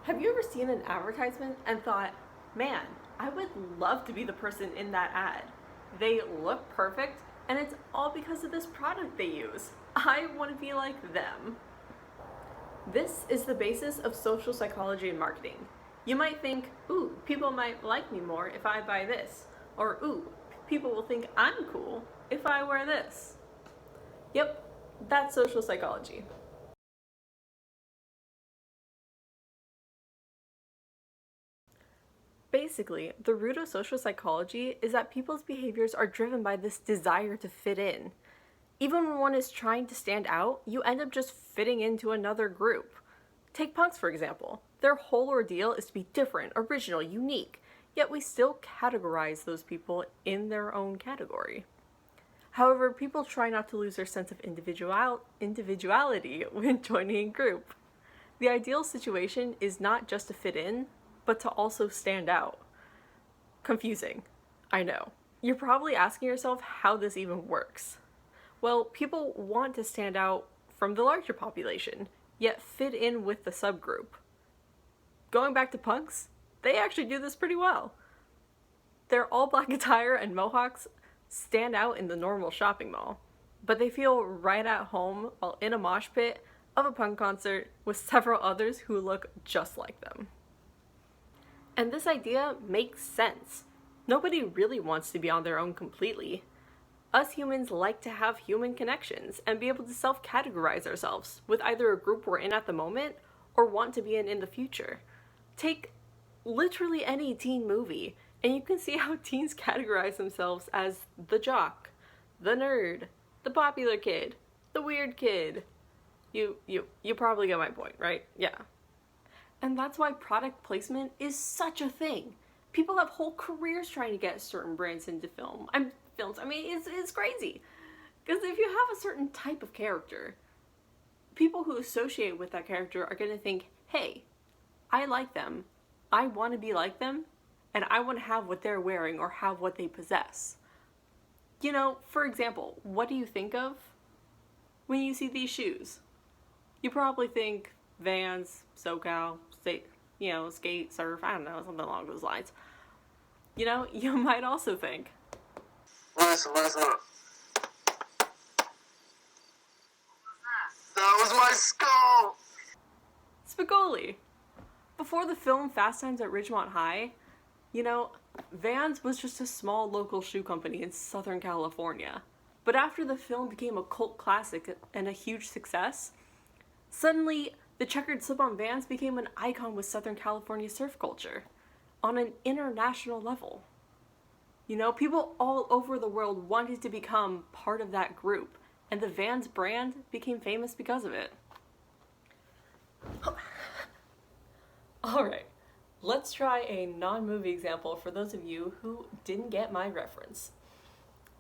Have you ever seen an advertisement and thought, man, I would love to be the person in that ad? They look perfect, and it's all because of this product they use. I want to be like them. This is the basis of social psychology and marketing. You might think, ooh, people might like me more if I buy this. Or, ooh, people will think I'm cool if I wear this. Yep, that's social psychology. Basically, the root of social psychology is that people's behaviors are driven by this desire to fit in. Even when one is trying to stand out, you end up just fitting into another group. Take punks, for example. Their whole ordeal is to be different, original, unique, yet we still categorize those people in their own category. However, people try not to lose their sense of individuality when joining a group. The ideal situation is not just to fit in, but to also stand out. Confusing, I know. You're probably asking yourself how this even works. Well, people want to stand out from the larger population, yet fit in with the subgroup. Going back to punks, they actually do this pretty well. Their all black attire and mohawks stand out in the normal shopping mall, but they feel right at home while in a mosh pit of a punk concert with several others who look just like them. And this idea makes sense. Nobody really wants to be on their own completely. Us humans like to have human connections and be able to self-categorize ourselves with either a group we're in at the moment or want to be in the future. Take literally any teen movie, and you can see how teens categorize themselves as the jock, the nerd, the popular kid, the weird kid. You probably get my point, right? Yeah. And that's why product placement is such a thing. People have whole careers trying to get certain brands into films. I mean, it's crazy. Because if you have a certain type of character, people who associate with that character are going to think, hey, I like them, I want to be like them, and I want to have what they're wearing or have what they possess. You know, for example, what do you think of when you see these shoes? You probably think Vans, SoCal, skate, surf, I don't know, something along those lines. You know, you might also think, Listen. That was my skull! Spicoli. Before the film Fast Times at Ridgemont High, Vans was just a small local shoe company in Southern California. But after the film became a cult classic and a huge success, suddenly the checkered slip-on Vans became an icon with Southern California surf culture on an international level. People all over the world wanted to become part of that group, and the Vans brand became famous because of it. Alright, let's try a non-movie example for those of you who didn't get my reference.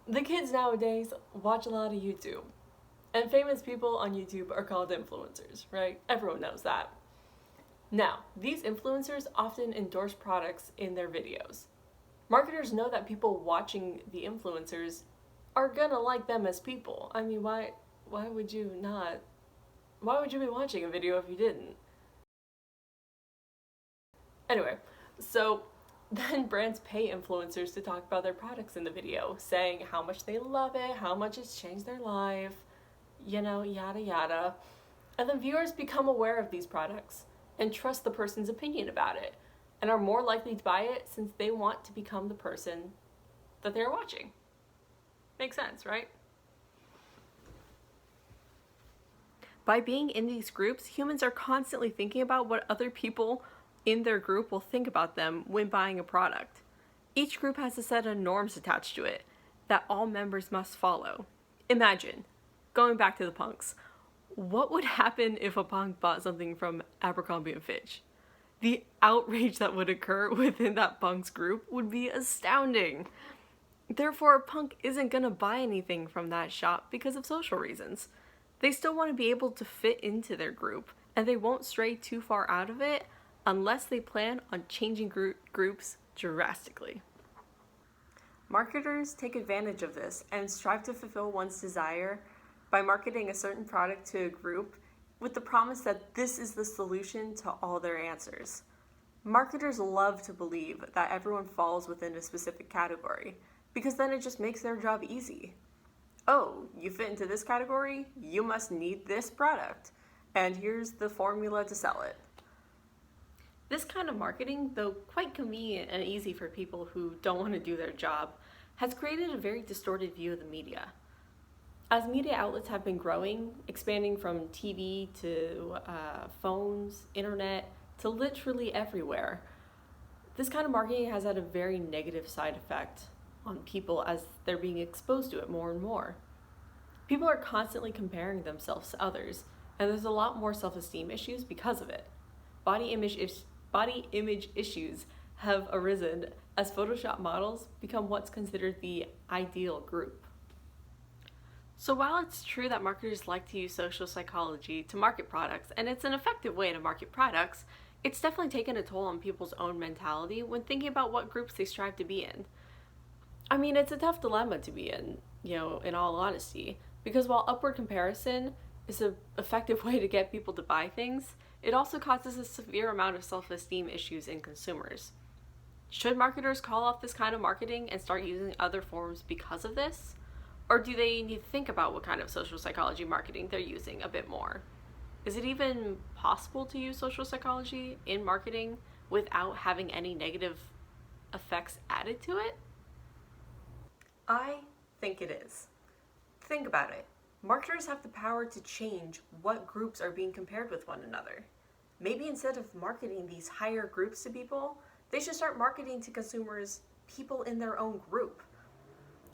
The kids nowadays watch a lot of YouTube, and famous people on YouTube are called influencers, right? Everyone knows that. Now, these influencers often endorse products in their videos. Marketers know that people watching the influencers are gonna like them as people. I mean, why would you not? Why would you be watching a video if you didn't? Anyway, so then brands pay influencers to talk about their products in the video, saying how much they love it, how much it's changed their life, yada yada. And then viewers become aware of these products and trust the person's opinion about it, and are more likely to buy it since they want to become the person that they're watching. Makes sense, right? By being in these groups, humans are constantly thinking about what other people in their group will think about them when buying a product. Each group has a set of norms attached to it that all members must follow. Imagine, going back to the punks, what would happen if a punk bought something from Abercrombie & Fitch? The outrage that would occur within that punk's group would be astounding. Therefore, a punk isn't gonna buy anything from that shop because of social reasons. They still want to be able to fit into their group, and they won't stray too far out of it unless they plan on changing groups drastically. Marketers take advantage of this and strive to fulfill one's desire by marketing a certain product to a group with the promise that this is the solution to all their answers. Marketers love to believe that everyone falls within a specific category, because then it just makes their job easy. Oh, you fit into this category? You must need this product. And here's the formula to sell it. This kind of marketing, though quite convenient and easy for people who don't want to do their job, has created a very distorted view of the media. As media outlets have been growing, expanding from TV to phones, internet, to literally everywhere, this kind of marketing has had a very negative side effect on people as they're being exposed to it more and more. People are constantly comparing themselves to others, and there's a lot more self-esteem issues because of it. Body image issues have arisen as Photoshop models become what's considered the ideal group. So while it's true that marketers like to use social psychology to market products, and it's an effective way to market products, it's definitely taken a toll on people's own mentality when thinking about what groups they strive to be in. I mean, it's a tough dilemma to be in, in all honesty, because while upward comparison is an effective way to get people to buy things, it also causes a severe amount of self-esteem issues in consumers. Should marketers call off this kind of marketing and start using other forms because of this? Or do they need to think about what kind of social psychology marketing they're using a bit more? Is it even possible to use social psychology in marketing without having any negative effects added to it? I think it is. Think about it. Marketers have the power to change what groups are being compared with one another. Maybe instead of marketing these higher groups to people, they should start marketing to consumers people in their own group.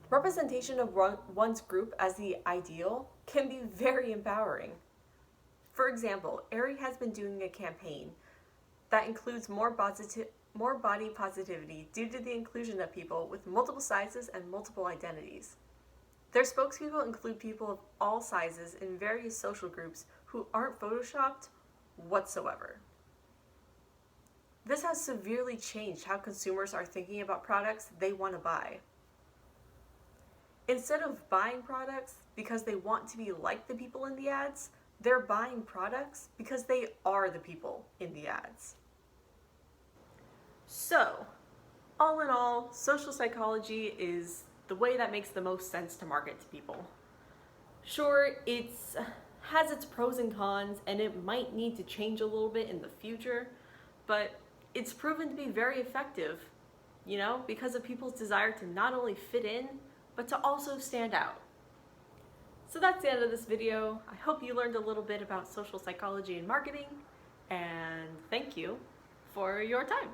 Representation of one's group as the ideal can be very empowering. For example, Aerie has been doing a campaign that includes more body positivity due to the inclusion of people with multiple sizes and multiple identities. Their spokespeople include people of all sizes in various social groups who aren't photoshopped whatsoever. This has severely changed how consumers are thinking about products they want to buy. Instead of buying products because they want to be like the people in the ads, they're buying products because they are the people in the ads. So, all in all, social psychology is the way that makes the most sense to market to people. Sure, it has its pros and cons, and it might need to change a little bit in the future, but it's proven to be very effective, because of people's desire to not only fit in, but to also stand out. So that's the end of this video. I hope you learned a little bit about social psychology and marketing, and thank you for your time.